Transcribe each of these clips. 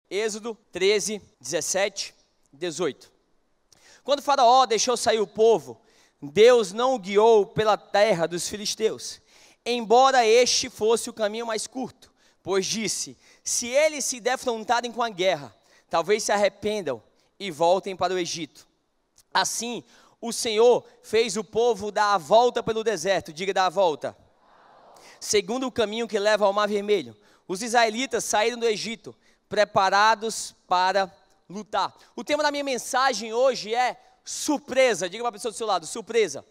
Êxodo 13, 17, 18. Quando Faraó deixou sair o povo, Deus não o guiou pela terra dos filisteus, embora este fosse o caminho mais curto, pois disse: se eles se defrontarem com a guerra, talvez se arrependam e voltem para o Egito. Assim, o Senhor fez o povo dar a volta pelo deserto, diga dar a volta, segundo o caminho que leva ao Mar Vermelho. Os israelitas saíram do Egito, preparados para lutar. O tema da minha mensagem hoje é surpresa. Diga para a pessoa do seu lado, surpresa.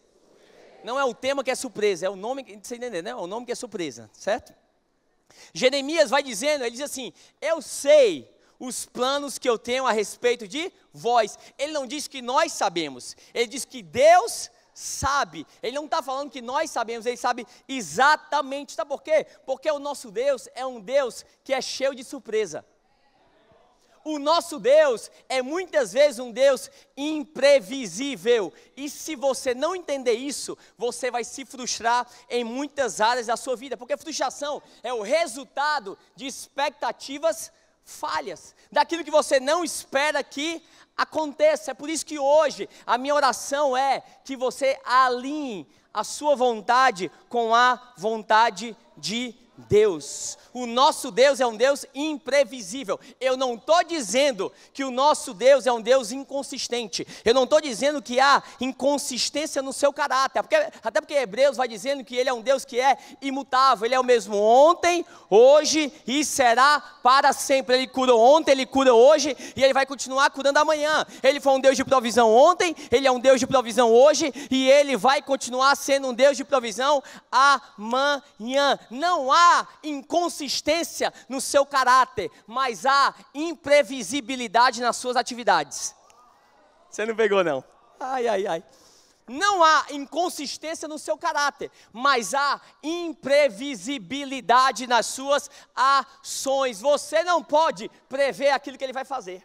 Não é o tema que é surpresa, é o nome, você entendeu, né? É o nome que é surpresa, certo? Jeremias vai dizendo, ele diz assim: eu sei os planos que eu tenho a respeito de vós. Ele não diz que nós sabemos, ele diz que Deus sabe. Ele não está falando que nós sabemos, ele sabe exatamente. Sabe por quê? Porque o nosso Deus é um Deus que é cheio de surpresa. O nosso Deus é muitas vezes um Deus imprevisível. E se você não entender isso, você vai se frustrar em muitas áreas da sua vida. Porque frustração é o resultado de expectativas falhas, daquilo que você não espera que aconteça. É por isso que hoje a minha oração é que você alinhe a sua vontade com a vontade de Deus. O nosso Deus é um Deus imprevisível. Eu não estou dizendo que o nosso Deus é um Deus inconsistente. Eu não estou dizendo que há inconsistência no seu caráter, até porque Hebreus vai dizendo que Ele é um Deus que é imutável. Ele é o mesmo ontem, hoje e será para sempre. Ele curou ontem, Ele cura hoje e Ele vai continuar curando amanhã. Ele foi um Deus de provisão ontem, Ele é um Deus de provisão hoje e Ele vai continuar sendo um Deus de provisão amanhã. Não há inconsistência no seu caráter, mas há imprevisibilidade nas suas atividades. Você não pegou não? Ai. Não há inconsistência no seu caráter, mas há imprevisibilidade nas suas ações. Você não pode prever aquilo que Ele vai fazer.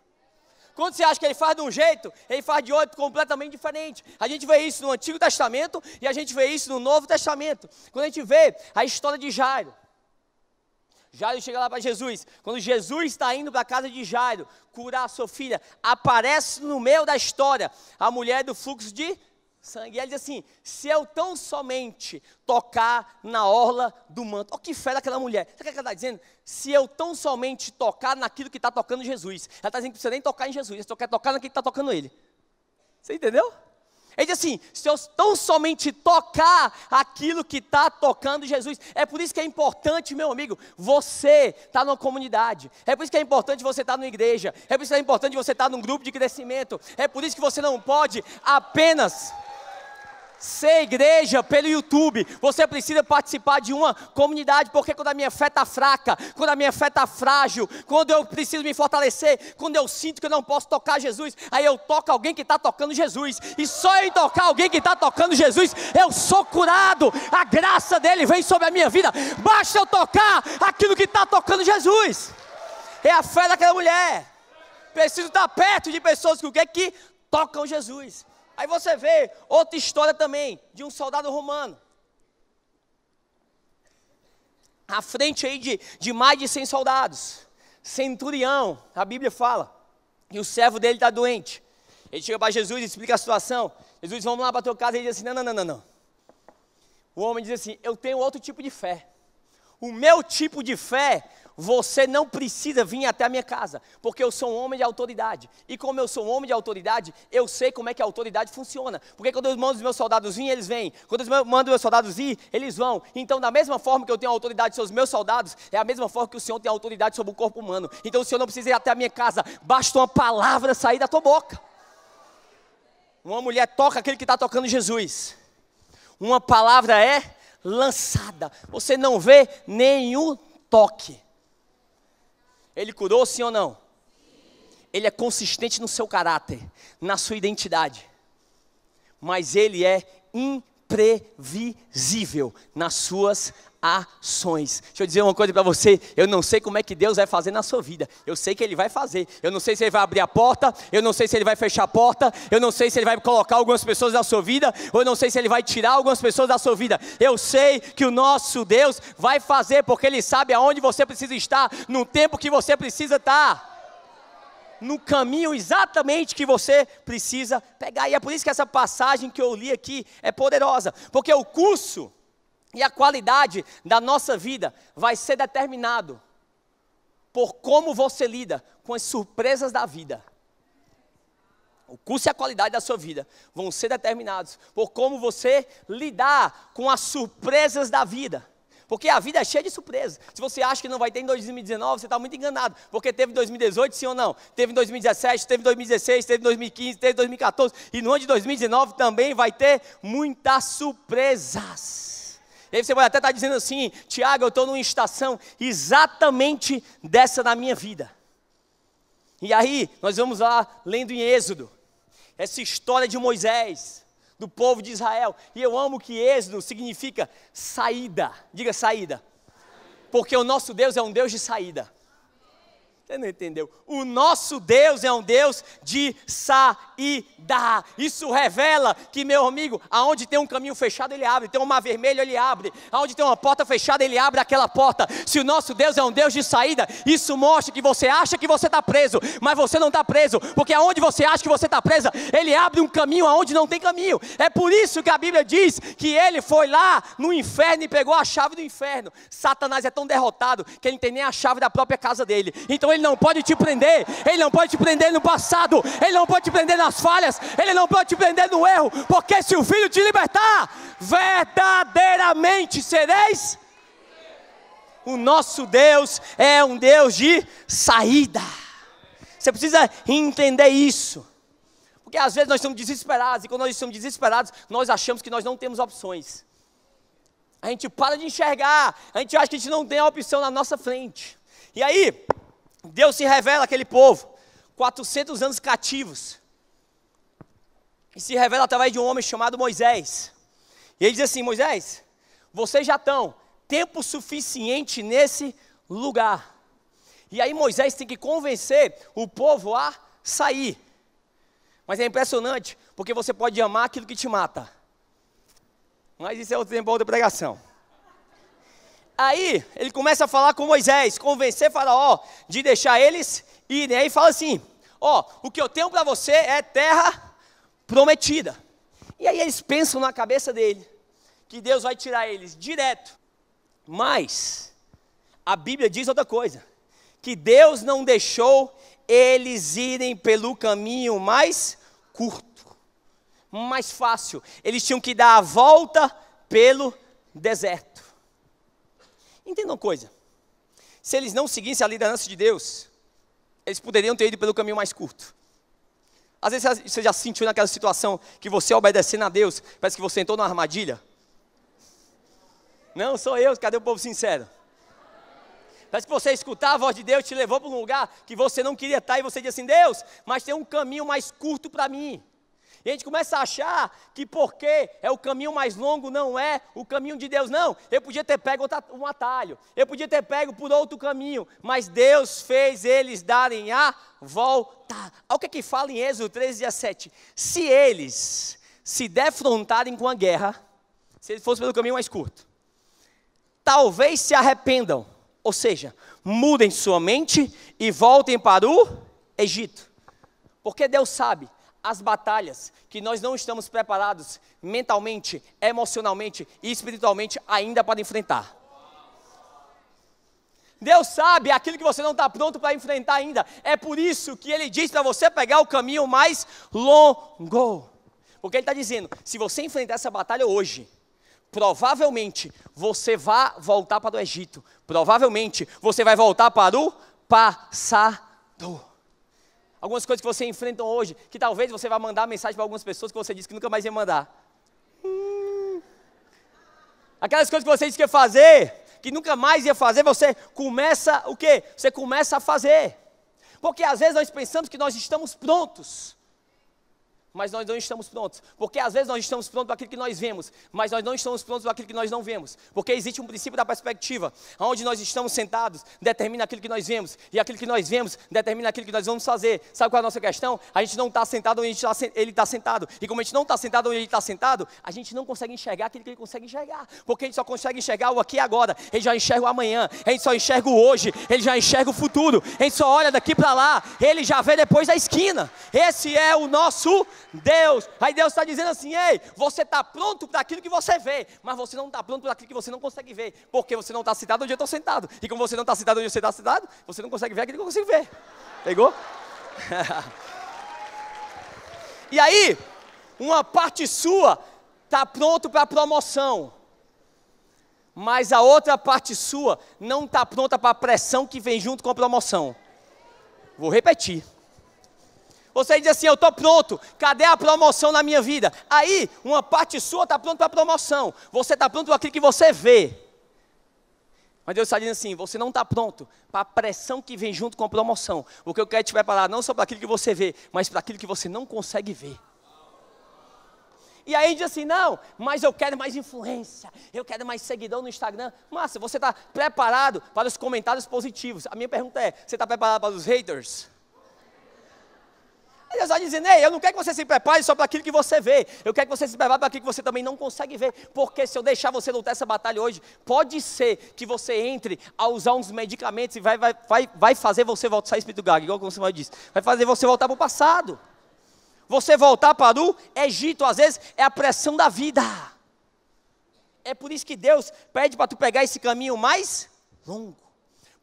Quando você acha que Ele faz de um jeito, Ele faz de outro completamente diferente. A gente vê isso no Antigo Testamento e a gente vê isso no Novo Testamento. Quando a gente vê a história de Jairo chega lá para Jesus. Quando Jesus está indo para a casa de Jairo curar a sua filha, aparece no meio da história a mulher do fluxo de sangue. E ela diz assim: se eu tão somente tocar na orla do manto. Olha que fé daquela mulher. Sabe o que ela está dizendo? Se eu tão somente tocar naquilo que está tocando Jesus. Ela está dizendo que não precisa nem tocar em Jesus, você quer tocar naquilo que está tocando Ele. Você entendeu? Ele diz assim: se eu tão somente tocar aquilo que está tocando Jesus. É por isso que é importante, meu amigo, você estar numa comunidade. É por isso que é importante você estar numa igreja. É por isso que é importante você estar num grupo de crescimento. É por isso que você não pode apenas ser igreja pelo YouTube. Você precisa participar de uma comunidade, porque quando a minha fé está fraca, quando a minha fé está frágil, quando eu preciso me fortalecer, quando eu sinto que eu não posso tocar Jesus, aí eu toco alguém que está tocando Jesus, e só em tocar alguém que está tocando Jesus, eu sou curado, a graça dele vem sobre a minha vida, basta eu tocar aquilo que está tocando Jesus. É a fé daquela mulher. Preciso estar perto de pessoas que tocam Jesus. Aí você vê outra história também, de um soldado romano, à frente aí de mais de 100 soldados, centurião, a Bíblia fala, e o servo dele está doente. Ele chega para Jesus e explica a situação. Jesus: vamos lá para a tua casa. Ele diz assim: não. O homem diz assim: eu tenho outro tipo de fé. O meu tipo de fé, você não precisa vir até a minha casa, porque eu sou um homem de autoridade. E como eu sou um homem de autoridade, eu sei como é que a autoridade funciona. Porque quando eu mando os meus soldados vir, eles vêm. Quando eu mando os meus soldados ir, eles vão. Então, da mesma forma que eu tenho autoridade sobre os meus soldados, é a mesma forma que o Senhor tem autoridade sobre o corpo humano. Então, o Senhor não precisa ir até a minha casa, basta uma palavra sair da tua boca. Uma mulher toca aquele que está tocando Jesus. Uma palavra é lançada. Você não vê nenhum toque. Ele curou, sim ou não? Ele é consistente no seu caráter, na sua identidade. Mas ele é imprevisível nas suas ações. Deixa eu dizer uma coisa para você: eu não sei como é que Deus vai fazer na sua vida. Eu sei que Ele vai fazer. Eu não sei se Ele vai abrir a porta, eu não sei se Ele vai fechar a porta, eu não sei se Ele vai colocar algumas pessoas na sua vida, ou eu não sei se Ele vai tirar algumas pessoas da sua vida. Eu sei que o nosso Deus vai fazer, porque Ele sabe aonde você precisa estar, no tempo que você precisa estar. no caminho exatamente que você precisa pegar. E é por isso que essa passagem que eu li aqui é poderosa, porque o curso e a qualidade da nossa vida vai ser determinado por como você lida com as surpresas da vida. O curso e a qualidade da sua vida vão ser determinados por como você lidar com as surpresas da vida. Porque a vida é cheia de surpresas. Se você acha que não vai ter em 2019, você está muito enganado. Porque teve em 2018, sim ou não? Teve em 2017, teve em 2016, teve em 2015, teve em 2014. E no ano de 2019 também vai ter muitas surpresas. E aí você vai até estar dizendo assim: Tiago, eu estou numa estação exatamente dessa na minha vida. E aí, nós vamos lá lendo em Êxodo, essa história de Moisés, do povo de Israel. E eu amo que Êxodo significa saída. Diga saída. Porque o nosso Deus é um Deus de saída. Você não entendeu? O nosso Deus é um Deus de saída. Isso revela que, meu amigo, aonde tem um caminho fechado, Ele abre. Tem um mar vermelho, Ele abre. Aonde tem uma porta fechada, Ele abre aquela porta. Se o nosso Deus é um Deus de saída, isso mostra que você acha que você está preso, mas você não está preso. Porque aonde você acha que você está presa, Ele abre um caminho aonde não tem caminho. É por isso que a Bíblia diz que Ele foi lá no inferno e pegou a chave do inferno. Satanás é tão derrotado que ele não tem nem a chave da própria casa dele. Então Ele não pode te prender, Ele não pode te prender no passado, Ele não pode te prender nas falhas, Ele não pode te prender no erro, porque se o Filho te libertar, verdadeiramente sereis. O nosso Deus é um Deus de saída. Você precisa entender isso, porque às vezes nós estamos desesperados, e quando nós estamos desesperados, nós achamos que nós não temos opções. A gente para de enxergar, a gente acha que a gente não tem a opção na nossa frente. E aí, Deus se revela àquele povo, 400 anos cativos, e se revela através de um homem chamado Moisés. E ele diz assim: Moisés, vocês já estão tempo suficiente nesse lugar. E aí Moisés tem que convencer o povo a sair. Mas é impressionante, porque você pode amar aquilo que te mata. Mas isso é outro tempo, outra pregação. Aí, ele começa a falar com Moisés, convencer Faraó de deixar eles irem. Aí fala assim: o que eu tenho para você é terra prometida. E aí eles pensam na cabeça dele, que Deus vai tirar eles direto. Mas, a Bíblia diz outra coisa, que Deus não deixou eles irem pelo caminho mais curto, mais fácil. Eles tinham que dar a volta pelo deserto. Entenda uma coisa, se eles não seguissem a liderança de Deus, eles poderiam ter ido pelo caminho mais curto. Às vezes você já se sentiu naquela situação que você obedecendo a Deus, parece que você entrou numa armadilha? Não, sou eu, cadê o povo sincero? Parece que você escutar a voz de Deus te levou para um lugar que você não queria estar, e você diz assim: Deus, mas tem um caminho mais curto para mim. E a gente começa a achar que porque é o caminho mais longo, não é o caminho de Deus. Não, eu podia ter pego um atalho, eu podia ter pego por outro caminho, mas Deus fez eles darem a volta. Olha o que fala em Êxodo 13:17. Se eles se defrontarem com a guerra, se eles fossem pelo caminho mais curto, talvez se arrependam, ou seja, mudem sua mente e voltem para o Egito. Porque Deus sabe as batalhas que nós não estamos preparados mentalmente, emocionalmente e espiritualmente ainda para enfrentar. Deus sabe aquilo que você não está pronto para enfrentar ainda. É por isso que Ele diz para você pegar o caminho mais longo. Porque Ele está dizendo, se você enfrentar essa batalha hoje, provavelmente você vai voltar para o Egito. Provavelmente você vai voltar para o passado. Algumas coisas que você enfrenta hoje, que talvez você vá mandar mensagem para algumas pessoas que você disse que nunca mais ia mandar. Aquelas coisas que você disse que ia fazer, que nunca mais ia fazer, você começa o quê? Você começa a fazer. Porque às vezes nós pensamos que nós estamos prontos mas nós não estamos prontos, porque às vezes nós estamos prontos para aquilo que nós vemos, mas nós não estamos prontos para aquilo que nós não vemos, porque existe um princípio da perspectiva, onde nós estamos sentados, determina aquilo que nós vemos, e aquilo que nós vemos, determina aquilo que nós vamos fazer. Sabe qual é a nossa questão? A gente não está sentado onde ele está sentado, e como a gente não está sentado onde ele está sentado, a gente não consegue enxergar aquilo que ele consegue enxergar, porque a gente só consegue enxergar o aqui e agora, ele já enxerga o amanhã, a gente só enxerga o hoje, ele já enxerga o futuro, a gente só olha daqui para lá, ele já vê depois da esquina. Esse é o nosso Deus. Aí Deus está dizendo assim: ei, você está pronto para aquilo que você vê, mas você não está pronto para aquilo que você não consegue ver, porque você não está sentado onde eu estou sentado, e como você não está sentado onde você está sentado, você não consegue ver aquilo que eu consigo ver. Pegou? E aí, uma parte sua está pronto para a promoção, mas a outra parte sua não está pronta para a pressão que vem junto com a promoção. Vou repetir. Você diz assim: eu estou pronto, cadê a promoção na minha vida? Aí, uma parte sua está pronta para a promoção, você está pronto para aquilo que você vê. Mas Deus está dizendo assim: você não está pronto para a pressão que vem junto com a promoção. O que eu quero te preparar não só para aquilo que você vê, mas para aquilo que você não consegue ver. E aí diz assim: não, mas eu quero mais influência, eu quero mais seguidor no Instagram. Massa, você está preparado para os comentários positivos? A minha pergunta é: você está preparado para os haters? Deus está dizendo: ei, eu não quero que você se prepare só para aquilo que você vê, eu quero que você se prepare para aquilo que você também não consegue ver, porque se eu deixar você lutar essa batalha hoje, pode ser que você entre a usar uns medicamentos e vai fazer você voltar, sair espírito gago, igual como você disse, vai fazer você voltar para o passado, você voltar para o Egito. Às vezes é a pressão da vida, é por isso que Deus pede para tu pegar esse caminho mais longo.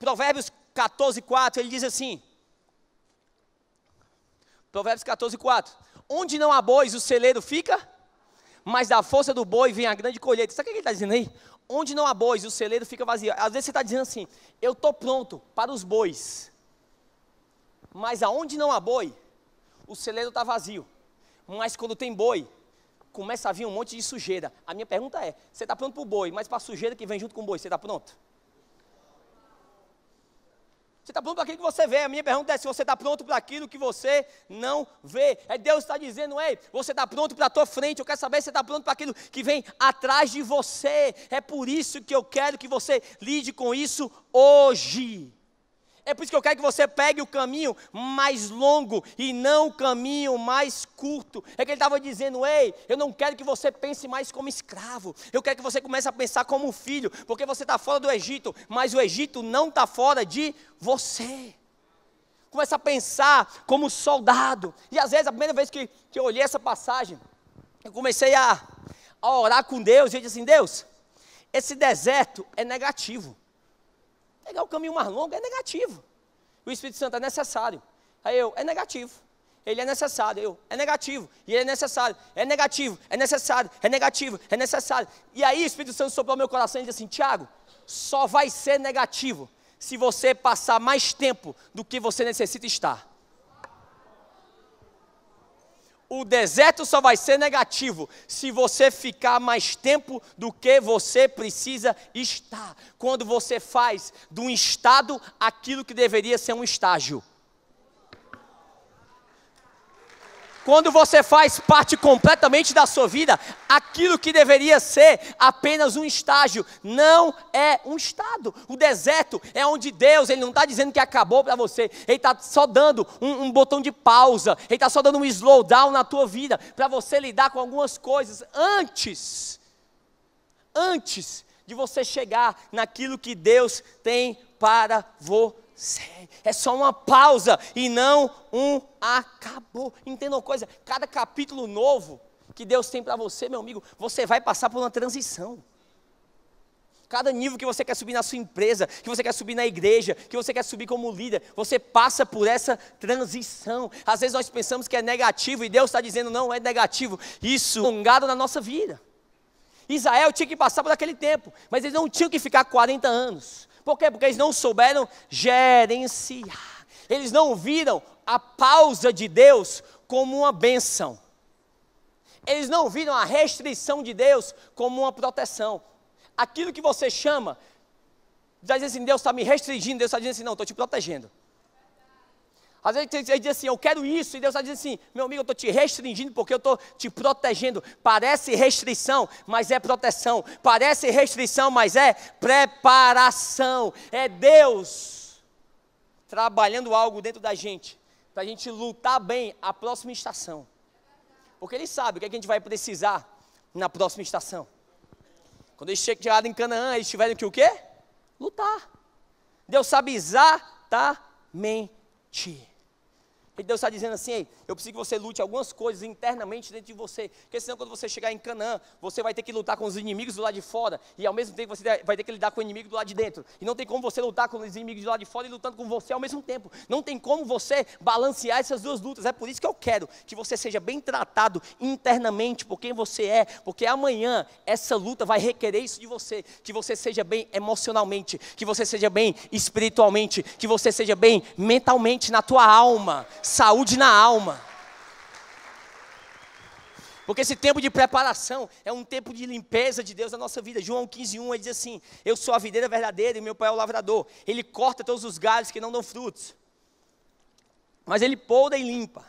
Provérbios 14:4, ele diz assim, Provérbios 14:4, onde não há bois o celeiro fica, mas da força do boi vem a grande colheita. Sabe o que ele está dizendo aí? Onde não há bois o celeiro fica vazio. Às vezes você está dizendo assim: eu estou pronto para os bois, mas aonde não há boi, o celeiro está vazio. Mas quando tem boi, começa a vir um monte de sujeira. A minha pergunta é: você está pronto para o boi, mas para a sujeira que vem junto com o boi, você está pronto? Você está pronto para aquilo que você vê? A minha pergunta é se você está pronto para aquilo que você não vê. É Deus está dizendo: ei, você está pronto para a tua frente, eu quero saber se você está pronto para aquilo que vem atrás de você. É por isso que eu quero que você lide com isso hoje. É por isso que eu quero que você pegue o caminho mais longo e não o caminho mais curto. É que ele estava dizendo: ei, eu não quero que você pense mais como escravo, eu quero que você comece a pensar como filho, porque você está fora do Egito, mas o Egito não está fora de você. Começa a pensar como soldado. E às vezes, a primeira vez que eu olhei essa passagem, eu comecei a orar com Deus, e eu disse assim: Deus, esse deserto é negativo. Pegar o caminho mais longo é negativo. O Espírito Santo é necessário. Aí eu: é negativo. Ele é necessário. Eu: é negativo. E ele é necessário. É negativo. É necessário. É negativo. É necessário. E aí o Espírito Santo soprou no meu coração e disse assim: Tiago, só vai ser negativo se você passar mais tempo do que você necessita estar. O deserto só vai ser negativo se você ficar mais tempo do que você precisa estar. Quando você faz de um estado aquilo que deveria ser um estágio. Quando você faz parte completamente da sua vida, aquilo que deveria ser apenas um estágio, não é um estado. O deserto é onde Deus, Ele não está dizendo que acabou para você, Ele está só dando um botão de pausa, Ele está só dando um slowdown na tua vida, para você lidar com algumas coisas antes de você chegar naquilo que Deus tem para você. É só uma pausa e não um acabou. Entenda uma coisa: cada capítulo novo que Deus tem para você, meu amigo, você vai passar por uma transição. Cada nível que você quer subir na sua empresa, que você quer subir na igreja, que você quer subir como líder, você passa por essa transição. Às vezes nós pensamos que é negativo e Deus está dizendo: não é negativo, isso é alongado na nossa vida. Israel tinha que passar por aquele tempo, mas eles não tinham que ficar 40 anos. Por quê? Porque eles não souberam gerenciar. Eles não viram a pausa de Deus como uma bênção. Eles não viram a restrição de Deus como uma proteção. Aquilo que você chama, já diz assim: Deus está me restringindo, Deus está dizendo assim: não, estou te protegendo. Às vezes ele diz assim, eu quero isso, e Deus está dizendo assim, meu amigo, eu estou te restringindo porque eu estou te protegendo. Parece restrição, mas é proteção. Parece restrição, mas é preparação. É Deus trabalhando algo dentro da gente, para a gente lutar bem a próxima estação. Porque Ele sabe o que a gente vai precisar na próxima estação. Quando eles chegaram em Canaã, eles tiveram que o quê? Lutar. Deus sabe exatamente. E Deus está dizendo assim, ei, eu preciso que você lute algumas coisas internamente dentro de você, porque senão quando você chegar em Canaã, você vai ter que lutar com os inimigos do lado de fora, e ao mesmo tempo você vai ter que lidar com o inimigo do lado de dentro, e não tem como você lutar com os inimigos do lado de fora e lutando com você ao mesmo tempo, não tem como você balancear essas duas lutas. É por isso que eu quero que você seja bem tratado internamente por quem você é, porque amanhã essa luta vai requerer isso de você, que você seja bem emocionalmente, que você seja bem espiritualmente, que você seja bem mentalmente, na tua alma, saúde na alma. Porque esse tempo de preparação é um tempo de limpeza de Deus na nossa vida. João 15:1, ele diz assim, eu sou a videira verdadeira e meu pai é o lavrador. Ele corta todos os galhos que não dão frutos, mas ele poda e limpa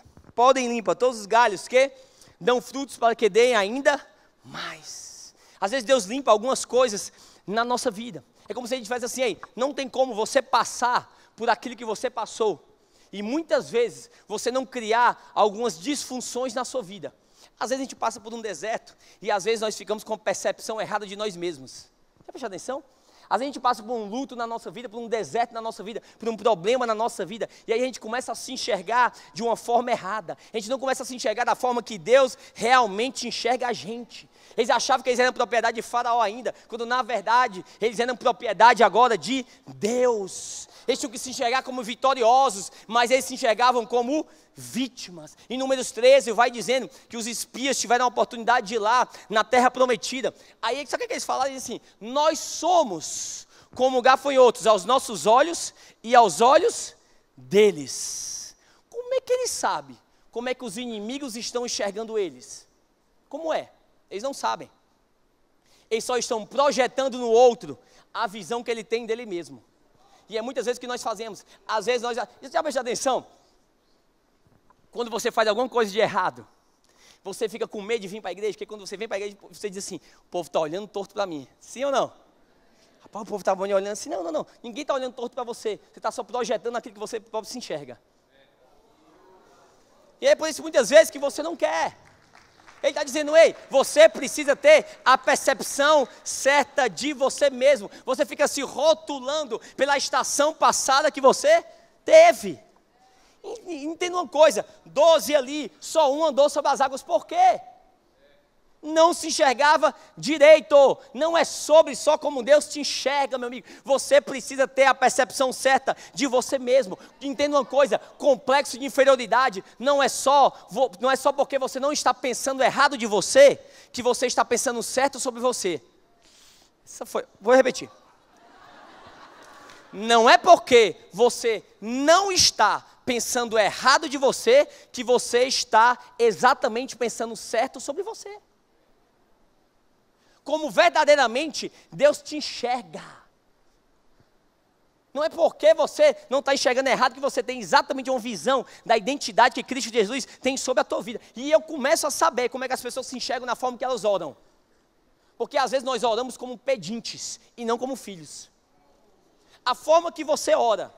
todos os galhos que dão frutos para que deem ainda mais. Às vezes Deus limpa algumas coisas na nossa vida. É como se a gente fizesse assim, ei, não tem como você passar por aquilo que você passou e muitas vezes você não criar algumas disfunções na sua vida. Às vezes a gente passa por um deserto e às vezes nós ficamos com a percepção errada de nós mesmos. Já prestou atenção? Às vezes a gente passa por um luto na nossa vida, por um deserto na nossa vida, por um problema na nossa vida, e aí a gente começa a se enxergar de uma forma errada. A gente não começa a se enxergar da forma que Deus realmente enxerga a gente. Eles achavam que eles eram propriedade de Faraó ainda, quando na verdade eles eram propriedade agora de Deus. Eles tinham que se enxergar como vitoriosos, mas eles se enxergavam como vítimas. Em Números 13 vai dizendo que os espias tiveram a oportunidade de ir lá na terra prometida. Aí sabe o que eles falaram? Eles assim, nós somos como gafanhotos aos nossos olhos e aos olhos deles. Como é que eles sabem? Como é que os inimigos estão enxergando eles? Como é? Eles não sabem. Eles só estão projetando no outro a visão que ele tem dele mesmo. E é muitas vezes que nós fazemos. Às vezes nós já prestou atenção? Quando você faz alguma coisa de errado, você fica com medo de vir para a igreja, porque quando você vem para a igreja, você diz assim, o povo está olhando torto para mim. Sim ou não? Rapaz, o povo está olhando assim, não. Ninguém está olhando torto para você. Você está só projetando aquilo que você próprio se enxerga. E é por isso muitas vezes que você não quer. Ele está dizendo, ei, você precisa ter a percepção certa de você mesmo. Você fica se rotulando pela estação passada que você teve. Entenda uma coisa, 12 ali, só um andou sobre as águas, por quê? Não se enxergava direito. Não é sobre só como Deus te enxerga, meu amigo. Você precisa ter a percepção certa de você mesmo. Entenda uma coisa, complexo de inferioridade não é só porque você não está pensando errado de você, que você está pensando certo sobre você. Vou repetir. Não é porque você não está pensando errado de você, que você está exatamente pensando certo sobre você. Como verdadeiramente Deus te enxerga. Não é porque você não está enxergando errado que você tem exatamente uma visão da identidade que Cristo Jesus tem sobre a tua vida. E eu começo a saber como é que as pessoas se enxergam na forma que elas oram. Porque às vezes nós oramos como pedintes e não como filhos. A forma que você ora,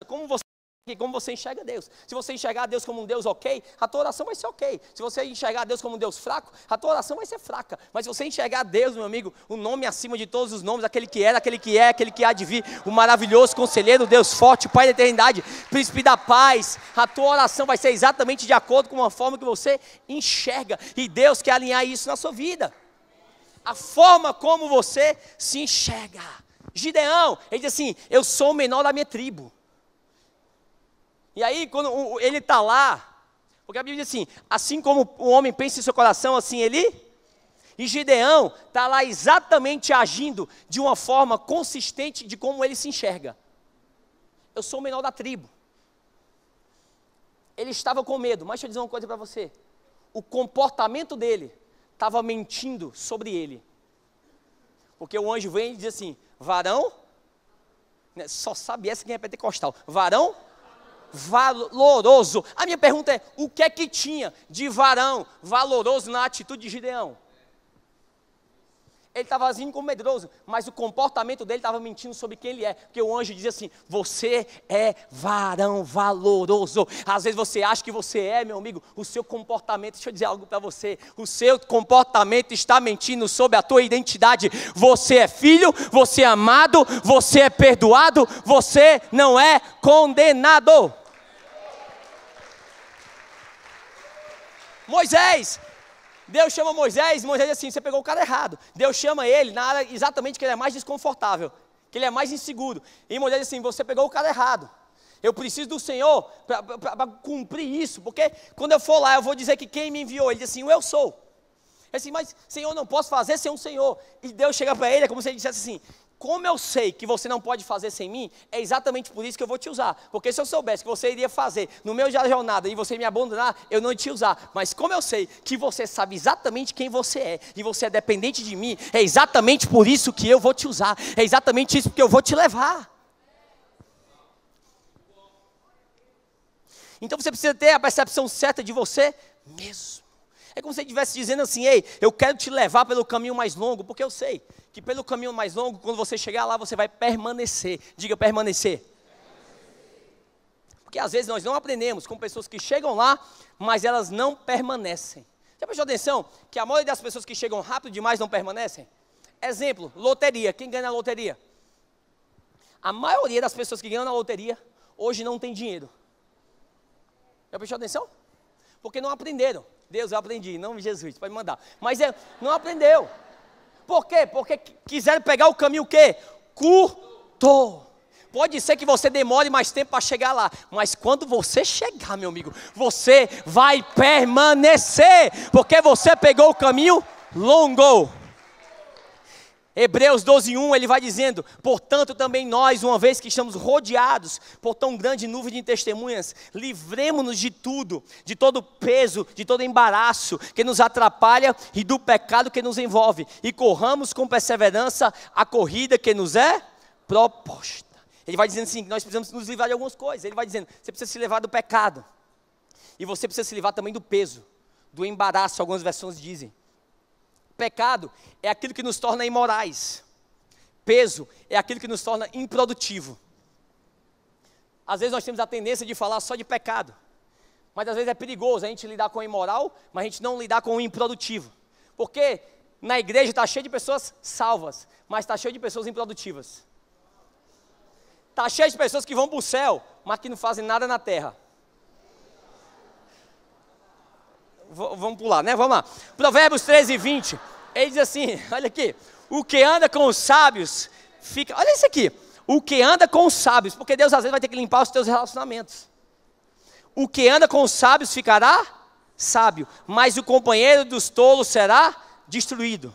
como você enxerga Deus. Se você enxergar Deus como um Deus ok, a tua oração vai ser ok. Se você enxergar Deus como um Deus fraco, a tua oração vai ser fraca. Mas se você enxergar Deus, meu amigo, o nome acima de todos os nomes, aquele que era, aquele que é, aquele que há de vir, o maravilhoso conselheiro, Deus forte, Pai da eternidade, príncipe da paz, a tua oração vai ser exatamente de acordo com a forma que você enxerga. E Deus quer alinhar isso na sua vida. A forma como você se enxerga. Gideão, ele diz assim, eu sou o menor da minha tribo. E aí, quando ele está lá, porque a Bíblia diz assim como o homem pensa em seu coração, assim ele... E Gideão está lá exatamente agindo de uma forma consistente de como ele se enxerga. Eu sou o menor da tribo. Ele estava com medo, mas deixa eu dizer uma coisa para você. O comportamento dele estava mentindo sobre ele. Porque o anjo vem e diz assim, varão, só sabe essa quem é pentecostal, varão valoroso. A minha pergunta é, o que é que tinha de varão valoroso na atitude de Gideão? Ele estava agindo como medroso, mas o comportamento dele estava mentindo sobre quem ele é. Porque o anjo diz assim, você é varão valoroso. Às vezes você acha que você é, meu amigo, o seu comportamento, deixa eu dizer algo para você, o seu comportamento está mentindo sobre a tua identidade. Você é filho, você é amado, você é perdoado, você não é condenado. Moisés, Deus chama Moisés diz assim, você pegou o cara errado. Deus chama ele na área exatamente que ele é mais desconfortável, que ele é mais inseguro. E Moisés diz assim, você pegou o cara errado. Eu preciso do Senhor para cumprir isso, porque quando eu for lá eu vou dizer que quem me enviou. Ele diz assim, eu sou. Ele diz assim, mas Senhor, não posso fazer sem um Senhor. E Deus chega para ele, é como se ele dissesse assim, como eu sei que você não pode fazer sem mim, é exatamente por isso que eu vou te usar. Porque se eu soubesse que você iria fazer no meio da jornada e você me abandonar, eu não ia te usar. Mas como eu sei que você sabe exatamente quem você é e você é dependente de mim, é exatamente por isso que eu vou te usar. É exatamente isso que eu vou te levar. Então você precisa ter a percepção certa de você mesmo. É como se ele estivesse dizendo assim, ei, eu quero te levar pelo caminho mais longo, porque eu sei que pelo caminho mais longo, quando você chegar lá, você vai permanecer. Diga permanecer. Porque às vezes nós não aprendemos com pessoas que chegam lá, mas elas não permanecem. Já prestou atenção que a maioria das pessoas que chegam rápido demais não permanecem? Exemplo, loteria. Quem ganha na loteria? A maioria das pessoas que ganham na loteria, hoje não tem dinheiro. Já prestou atenção? Porque não aprenderam. Deus, eu aprendi, em nome de Jesus, pode mandar. Mas não aprendeu. Por quê? Porque quiseram pegar o caminho o quê? Curto. Pode ser que você demore mais tempo para chegar lá, mas quando você chegar, meu amigo, você vai permanecer, porque você pegou o caminho longo. Hebreus 12:1, ele vai dizendo, portanto também nós, uma vez que estamos rodeados por tão grande nuvem de testemunhas, livremo-nos de tudo, de todo peso, de todo embaraço que nos atrapalha e do pecado que nos envolve, e corramos com perseverança a corrida que nos é proposta. Ele vai dizendo assim, que nós precisamos nos livrar de algumas coisas. Ele vai dizendo, você precisa se livrar do pecado, e você precisa se livrar também do peso, do embaraço, algumas versões dizem. Pecado é aquilo que nos torna imorais. Peso é aquilo que nos torna improdutivo. Às vezes nós temos a tendência de falar só de pecado. Mas às vezes é perigoso a gente lidar com o imoral, mas a gente não lidar com o improdutivo. Porque na igreja está cheio de pessoas salvas, mas está cheio de pessoas improdutivas. Está cheio de pessoas que vão para o céu, mas que não fazem nada na terra. Vamos pular, né? Vamos lá. Provérbios 13:20. Ele diz assim, olha aqui. O que anda com os sábios fica... Olha isso aqui. O que anda com os sábios, porque Deus às vezes vai ter que limpar os teus relacionamentos. O que anda com os sábios ficará sábio, mas o companheiro dos tolos será destruído.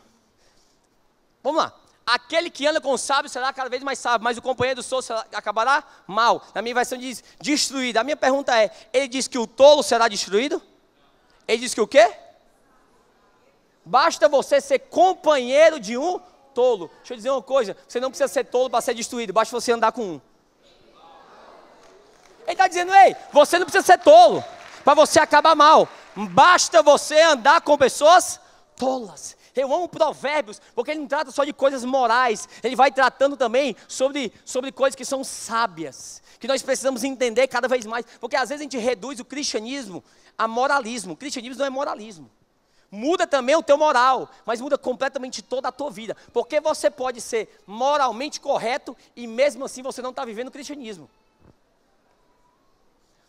Vamos lá. Aquele que anda com os sábios será cada vez mais sábio, mas o companheiro dos tolos acabará mal. Na minha versão diz destruído. A minha pergunta é, ele diz que o tolo será destruído? Ele diz que o quê? Basta você ser companheiro de um tolo. Deixa eu dizer uma coisa, você não precisa ser tolo para ser destruído, basta você andar com um. Ele está dizendo, ei, você não precisa ser tolo para você acabar mal. Basta você andar com pessoas tolas. Eu amo Provérbios, porque ele não trata só de coisas morais, ele vai tratando também sobre coisas que são sábias, que nós precisamos entender cada vez mais, porque às vezes a gente reduz o cristianismo a moralismo. O cristianismo não é moralismo. Muda também o teu moral, mas muda completamente toda a tua vida, porque você pode ser moralmente correto e mesmo assim você não está vivendo o cristianismo.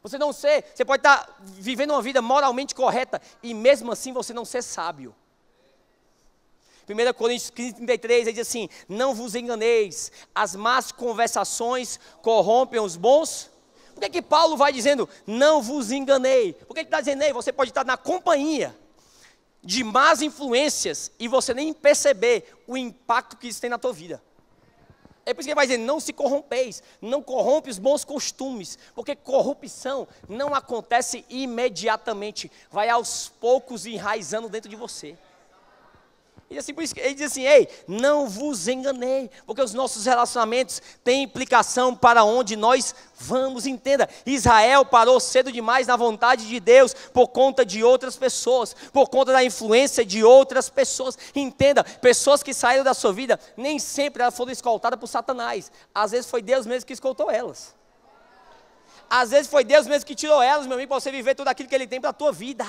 Você pode estar vivendo uma vida moralmente correta e mesmo assim você não ser sábio. 1 Coríntios 15:33, ele diz assim, não vos enganeis, as más conversações corrompem os bons. Por que Paulo vai dizendo, não vos enganei? Por que ele está dizendo, ei, você pode estar na companhia de más influências e você nem perceber o impacto que isso tem na tua vida. É por isso que ele vai dizer, não se corrompeis, não corrompe os bons costumes, porque corrupção não acontece imediatamente, vai aos poucos enraizando dentro de você. E assim, por isso, ele diz assim, ei, não vos enganei, porque os nossos relacionamentos têm implicação para onde nós vamos, entenda. Israel parou cedo demais na vontade de Deus, por conta de outras pessoas, por conta da influência de outras pessoas, entenda, pessoas que saíram da sua vida, nem sempre elas foram escoltadas por Satanás, às vezes foi Deus mesmo que escoltou elas, às vezes foi Deus mesmo que tirou elas, meu amigo, para você viver tudo aquilo que Ele tem para a tua vida.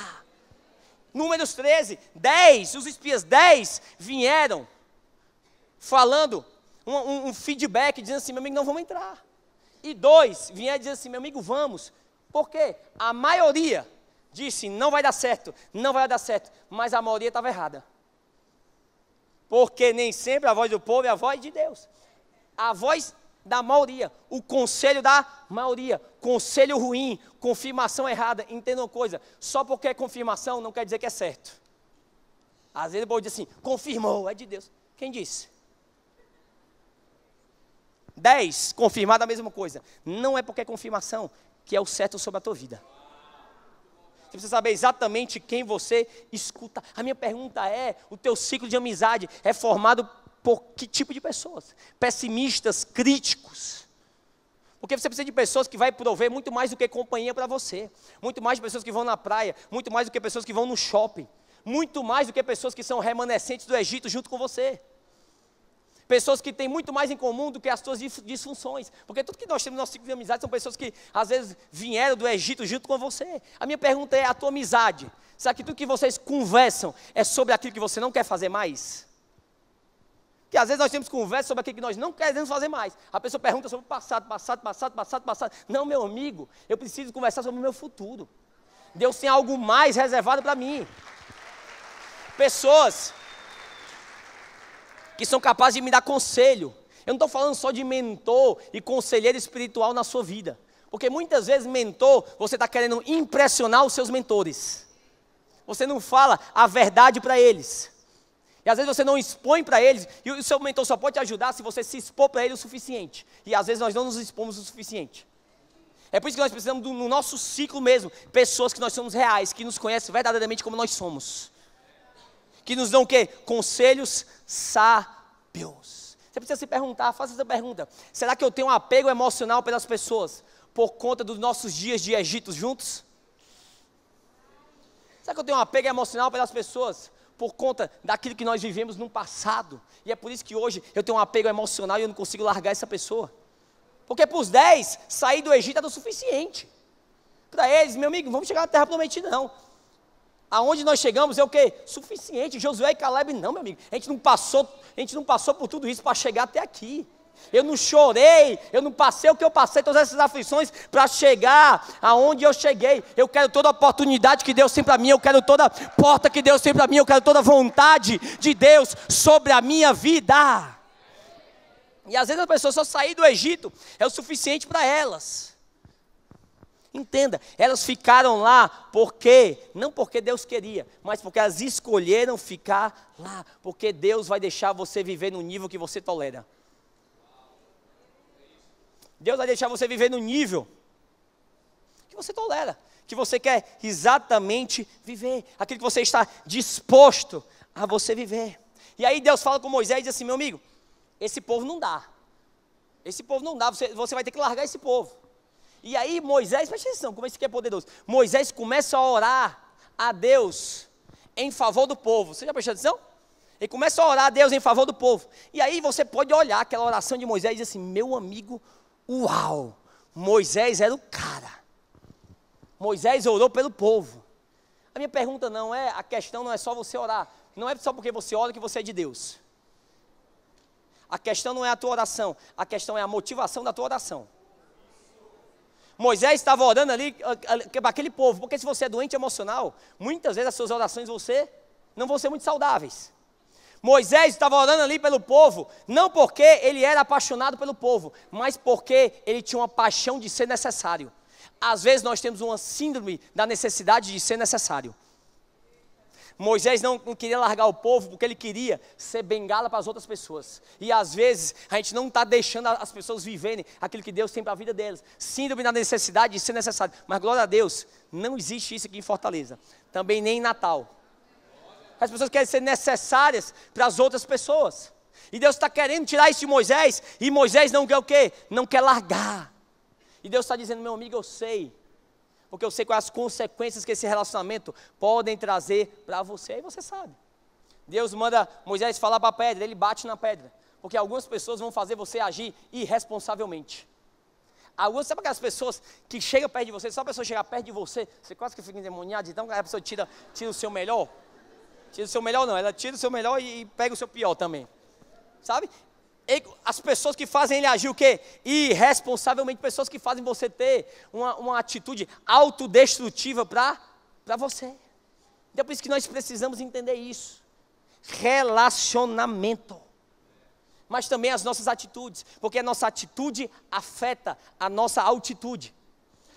Números 13, 10, os espias 10 vieram falando um feedback, dizendo assim, meu amigo, não vamos entrar. E 2 vieram dizendo assim, meu amigo, vamos. Por quê? A maioria disse, não vai dar certo, não vai dar certo. Mas a maioria estava errada. Porque nem sempre a voz do povo é a voz de Deus. A voz da maioria, o conselho da maioria, conselho ruim, confirmação errada. Entenda uma coisa, só porque é confirmação não quer dizer que é certo. Às vezes o povo diz assim, confirmou, é de Deus. Quem disse? 10, confirmado a mesma coisa. Não é porque é confirmação que é o certo sobre a tua vida. Você precisa saber exatamente quem você escuta. A minha pergunta é, o teu ciclo de amizade é formado por que tipo de pessoas? Pessimistas, críticos. Porque você precisa de pessoas que vai prover muito mais do que companhia para você. Muito mais de pessoas que vão na praia, muito mais do que pessoas que vão no shopping. Muito mais do que pessoas que são remanescentes do Egito junto com você. Pessoas que têm muito mais em comum do que as suas disfunções. Porque tudo que nós temos no nosso ciclo de amizade são pessoas que às vezes vieram do Egito junto com você. A minha pergunta é, a tua amizade, será que tudo que vocês conversam é sobre aquilo que você não quer fazer mais? Porque às vezes nós temos conversa sobre aquilo que nós não queremos fazer mais. A pessoa pergunta sobre o passado. Não, meu amigo, eu preciso conversar sobre o meu futuro. Deus tem algo mais reservado para mim. Pessoas que são capazes de me dar conselho. Eu não estou falando só de mentor e conselheiro espiritual na sua vida. Porque muitas vezes mentor, você está querendo impressionar os seus mentores. Você não fala a verdade para eles. E às vezes você não expõe para eles, e o seu mentor só pode te ajudar se você se expor para ele o suficiente. E às vezes nós não nos expomos o suficiente. É por isso que nós precisamos, no nosso ciclo mesmo, pessoas que nós somos reais, que nos conhecem verdadeiramente como nós somos. Que nos dão o quê? Conselhos sábios. Você precisa se perguntar, faça essa pergunta. Será que eu tenho um apego emocional pelas pessoas por conta dos nossos dias de Egito juntos? Será que eu tenho um apego emocional pelas pessoas por conta daquilo que nós vivemos no passado? E é por isso que hoje eu tenho um apego emocional e eu não consigo largar essa pessoa. Porque para os 10, sair do Egito era o suficiente. Para eles, meu amigo, não vamos chegar na terra prometida não. Aonde nós chegamos é o quê? Suficiente. Josué e Caleb não, meu amigo. A gente não passou por tudo isso para chegar até aqui. Eu não chorei, eu não passei o que eu passei, todas essas aflições para chegar aonde eu cheguei. Eu quero toda a oportunidade que Deus tem para mim, eu quero toda porta que Deus tem para mim, eu quero toda a vontade de Deus sobre a minha vida. E às vezes as pessoas só sair do Egito é o suficiente para elas. Entenda, elas ficaram lá não porque Deus queria, mas porque elas escolheram ficar lá, porque Deus vai deixar você viver no nível que você tolera. Deus vai deixar você viver no nível que você tolera, que você quer exatamente viver, aquilo que você está disposto a você viver. E aí Deus fala com Moisés e diz assim, meu amigo, esse povo não dá, você vai ter que largar esse povo. E aí Moisés, presta atenção, como isso aqui é poderoso, Moisés começa a orar a Deus em favor do povo. Você já prestou atenção? Ele começa a orar a Deus em favor do povo. E aí você pode olhar aquela oração de Moisés e dizer assim, meu amigo, uau, Moisés era o cara. Moisés orou pelo povo. A minha pergunta a questão não é só você orar. Não é só porque você ora que você é de Deus. A questão não é a tua oração, a questão é a motivação da tua oração. Moisés estava orando ali para aquele povo, porque se você é doente emocional, muitas vezes as suas orações não vão ser muito saudáveis. Moisés estava orando ali pelo povo, não porque ele era apaixonado pelo povo, mas porque ele tinha uma paixão de ser necessário. Às vezes nós temos uma síndrome da necessidade de ser necessário. Moisés não queria largar o povo porque ele queria ser bengala para as outras pessoas. E às vezes a gente não está deixando as pessoas viverem aquilo que Deus tem para a vida delas. Síndrome da necessidade de ser necessário. Mas glória a Deus, não existe isso aqui em Fortaleza. Também nem em Natal. As pessoas querem ser necessárias para as outras pessoas. E Deus está querendo tirar isso de Moisés, e Moisés não quer o quê? Não quer largar. E Deus está dizendo, meu amigo, eu sei, porque eu sei quais as consequências que esse relacionamento podem trazer para você, aí você sabe. Deus manda Moisés falar para a pedra, ele bate na pedra, porque algumas pessoas vão fazer você agir irresponsavelmente. Sabe aquelas pessoas que chegam perto de você, só a pessoa chegar perto de você, você quase que fica endemoniado, então a pessoa tira o seu melhor. Tira o seu melhor não, ela tira o seu melhor e pega o seu pior também. Sabe? As pessoas que fazem ele agir o quê? Irresponsavelmente, pessoas que fazem você ter uma atitude autodestrutiva para você. Então por isso que nós precisamos entender isso. Relacionamento. Mas também as nossas atitudes, porque a nossa atitude afeta a nossa altitude.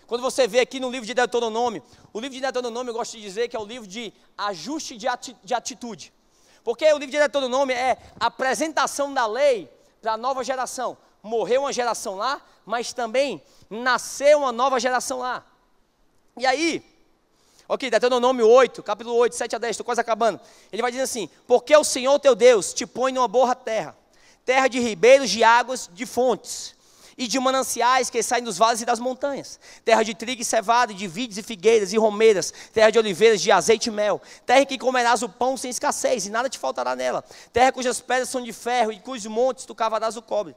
Quando você vê aqui no livro de Deuteronômio, o livro de Deuteronômio eu gosto de dizer que é o livro de ajuste de atitude. Porque o livro de Deuteronômio é a apresentação da lei para a nova geração. Morreu uma geração lá, mas também nasceu uma nova geração lá. E aí, ok, Deuteronômio 8, capítulo 8, 7 a 10, estou quase acabando. Ele vai dizer assim, porque o Senhor teu Deus te põe numa boa terra, terra de ribeiros, de águas, de fontes, e de mananciais que saem dos vales e das montanhas, terra de trigo e cevada, de vides e figueiras e romeiras, terra de oliveiras, de azeite e mel, terra em que comerás o pão sem escassez, e nada te faltará nela, terra cujas pedras são de ferro, e cujos montes tu cavarás o cobre.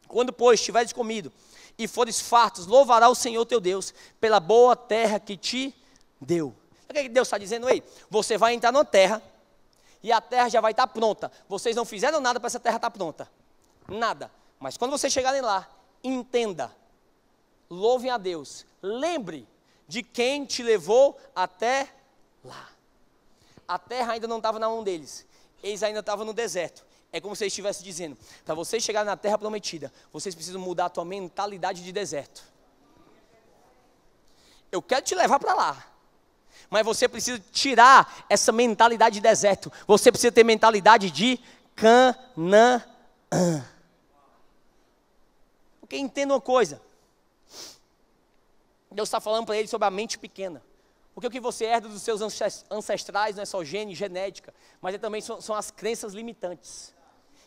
Quando, pois, tiveres comido, e fores fartos, louvará o Senhor teu Deus, pela boa terra que te deu. O que Deus está dizendo aí? Você vai entrar numa terra, e a terra já vai estar pronta. Vocês não fizeram nada para essa terra estar pronta. Nada. Mas quando vocês chegarem lá, entenda, louvem a Deus, lembre de quem te levou até lá. A terra ainda não estava na mão deles, eles ainda estavam no deserto. É como se eles estivessem dizendo, para vocês chegarem na terra prometida, vocês precisam mudar a tua mentalidade de deserto. Eu quero te levar para lá, mas você precisa tirar essa mentalidade de deserto, você precisa ter mentalidade de Canaã. Porque entenda uma coisa, Deus está falando para ele sobre a mente pequena, porque o que você herda dos seus ancestrais não é só gene, genética, mas também são as crenças limitantes.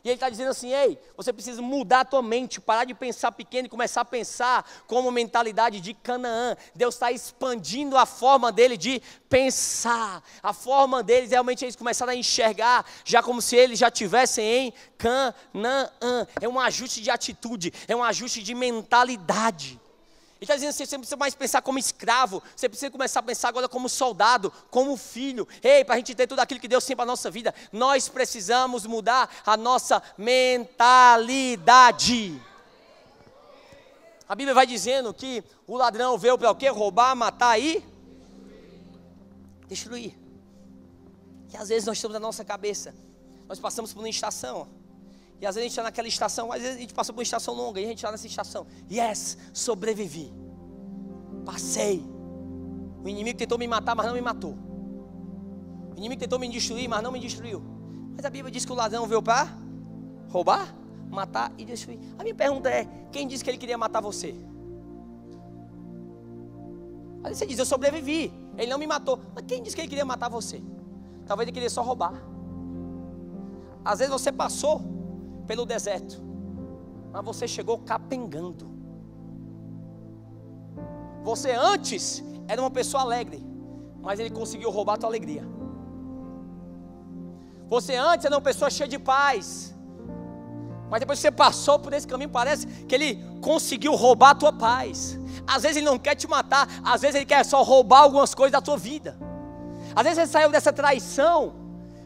E ele está dizendo assim, ei, você precisa mudar a tua mente, parar de pensar pequeno e começar a pensar como mentalidade de Canaã. Deus está expandindo a forma dele de pensar, a forma deles, realmente eles começaram a enxergar, já como se eles já estivessem em Canaã. É um ajuste de atitude, é um ajuste de mentalidade. Ele está dizendo assim, você não precisa mais pensar como escravo, você precisa começar a pensar agora como soldado, como filho. Ei, para a gente ter tudo aquilo que Deus tem para a nossa vida, nós precisamos mudar a nossa mentalidade. A Bíblia vai dizendo que o ladrão veio para o quê? Roubar, matar e destruir. E às vezes nós estamos na nossa cabeça, nós passamos por uma estação, e às vezes a gente está naquela estação, às vezes a gente passa por uma estação longa, e a gente está nessa estação, yes, sobrevivi, passei, o inimigo tentou me matar, mas não me matou, o inimigo tentou me destruir, mas não me destruiu, mas a Bíblia diz que o ladrão veio para roubar, matar e destruir. A minha pergunta é, quem disse que ele queria matar você? Aí você diz, eu sobrevivi, ele não me matou, mas quem disse que ele queria matar você? Talvez ele queria só roubar. Às vezes você passou pelo deserto, mas você chegou capengando. Você antes era uma pessoa alegre, mas ele conseguiu roubar a tua alegria. Você antes era uma pessoa cheia de paz, mas depois que você passou por esse caminho, parece que ele conseguiu roubar a tua paz. Às vezes ele não quer te matar, às vezes ele quer só roubar algumas coisas da tua vida. Às vezes você saiu dessa traição,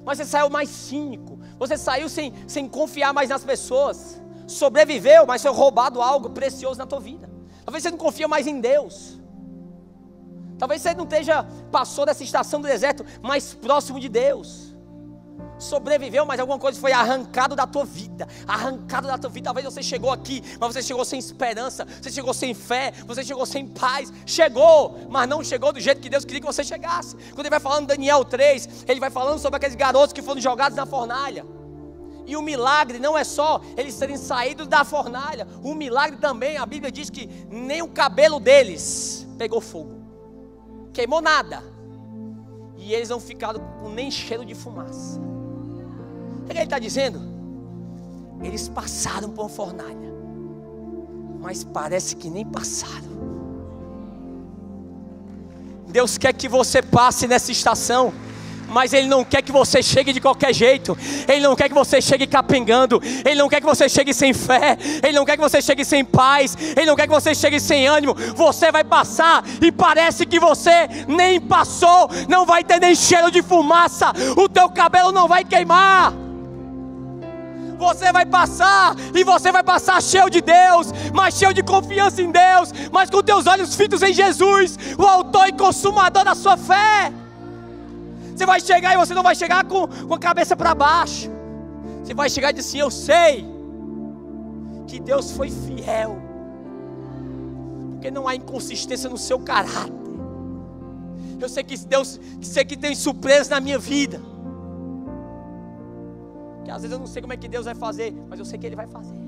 mas você saiu mais cínico. Você saiu sem confiar mais nas pessoas. Sobreviveu, mas foi roubado algo precioso na tua vida. Talvez você não confia mais em Deus. Talvez você não passou dessa estação do deserto mais próximo de Deus. Sobreviveu, mas alguma coisa foi arrancado da tua vida. Arrancado da tua vida. Talvez você chegou aqui, mas você chegou sem esperança. Você chegou sem fé, você chegou sem paz. Chegou, mas não chegou do jeito que Deus queria que você chegasse. Quando ele vai falando em Daniel 3, ele vai falando sobre aqueles garotos que foram jogados na fornalha. E o milagre não é só eles terem saído da fornalha. O milagre também, a Bíblia diz que nem o cabelo deles pegou fogo. Queimou nada. e eles não ficaram com nem cheiro de fumaça. O que ele está dizendo? Eles passaram por uma fornalha, mas parece que nem passaram. Deus quer que você passe nessa estação, mas Ele não quer que você chegue de qualquer jeito. Ele não quer que você chegue capengando. Ele não quer que você chegue sem fé. Ele não quer que você chegue sem paz. Ele não quer que você chegue sem ânimo. Você vai passar e parece que você nem passou. Não vai ter nem cheiro de fumaça. O teu cabelo não vai queimar. Você vai passar, e você vai passar cheio de Deus, mas cheio de confiança em Deus, mas com teus olhos fitos em Jesus, o autor e consumador da sua fé. Você vai chegar e você não vai chegar com a cabeça para baixo. Você vai chegar e dizer assim: eu sei que Deus foi fiel, porque não há inconsistência no seu caráter. Eu sei que Deus, sei que tem surpresa na minha vida. Que às vezes eu não sei como é que Deus vai fazer, mas eu sei que Ele vai fazer.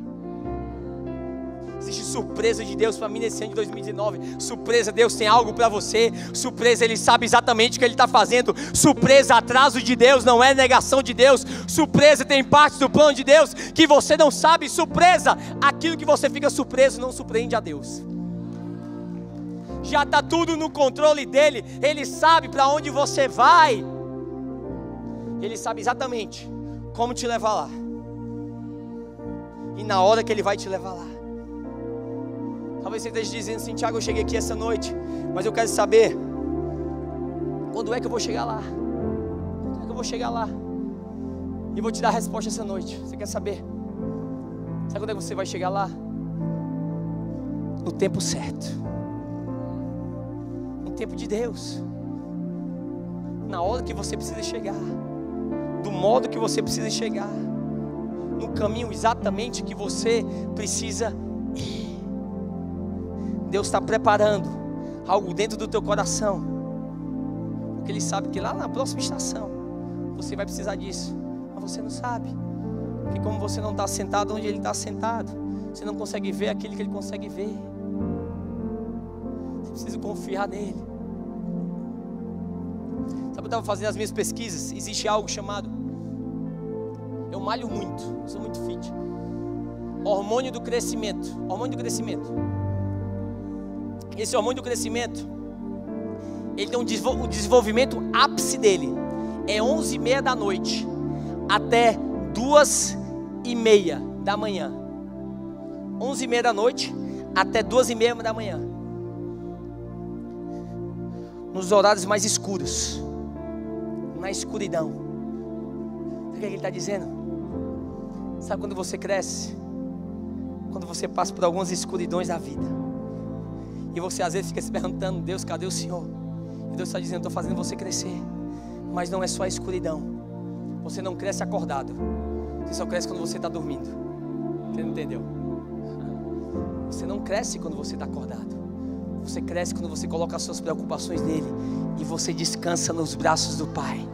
Existe surpresa de Deus para mim nesse ano de 2019. Surpresa, Deus tem algo para você. Surpresa, Ele sabe exatamente o que Ele está fazendo. Surpresa, atraso de Deus não é negação de Deus. Surpresa, tem parte do plano de Deus que você não sabe. Surpresa, aquilo que você fica surpreso não surpreende a Deus. Já está tudo no controle dEle. Ele sabe para onde você vai. Ele sabe exatamente como te levar lá, e na hora que Ele vai te levar lá. Talvez você esteja dizendo assim: Tiago, eu cheguei aqui essa noite, mas eu quero saber quando é que eu vou chegar lá. Quando é que eu vou chegar lá? E vou te dar a resposta essa noite. Você quer saber? Sabe quando é que você vai chegar lá? No tempo certo, no tempo de Deus, na hora que você precisa chegar, do modo que você precisa chegar, no caminho exatamente que você precisa ir. Deus está preparando algo dentro do teu coração, porque Ele sabe que lá na próxima estação você vai precisar disso, mas você não sabe, porque como você não está sentado onde Ele está sentado, você não consegue ver aquilo que Ele consegue ver. Você precisa confiar nele. Sabe, eu estava fazendo as minhas pesquisas. Existe algo chamado, eu malho muito, sou muito fit, hormônio do crescimento. Hormônio do crescimento. Esse hormônio do crescimento, ele tem o desenvolvimento ápice dele é 11h30 da noite até 2h30 da manhã. 11h30 da noite até 2h30 da manhã, nos horários mais escuros, na escuridão. Sabe o que ele está dizendo? Sabe quando você cresce? Quando você passa por algumas escuridões da vida, e você às vezes fica se perguntando: Deus, cadê o Senhor? E Deus está dizendo: estou fazendo você crescer. Mas não é só a escuridão. Você não cresce acordado, você só cresce quando você está dormindo. Você não entendeu? Você não cresce quando você está acordado. Você cresce quando você coloca as suas preocupações nele e você descansa nos braços do Pai,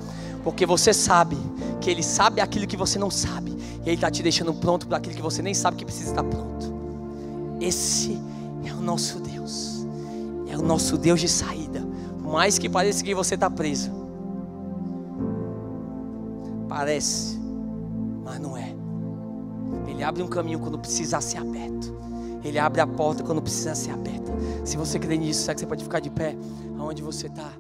porque você sabe que Ele sabe aquilo que você não sabe, e Ele está te deixando pronto para aquilo que você nem sabe que precisa estar pronto. Esse é o nosso Deus, é o nosso Deus de saída. Por mais que pareça que você está preso, parece, mas não é. Ele abre um caminho quando precisa ser aberto. Ele abre a porta quando precisa ser aberta. Se você crê nisso, sabe que você pode ficar de pé aonde você está.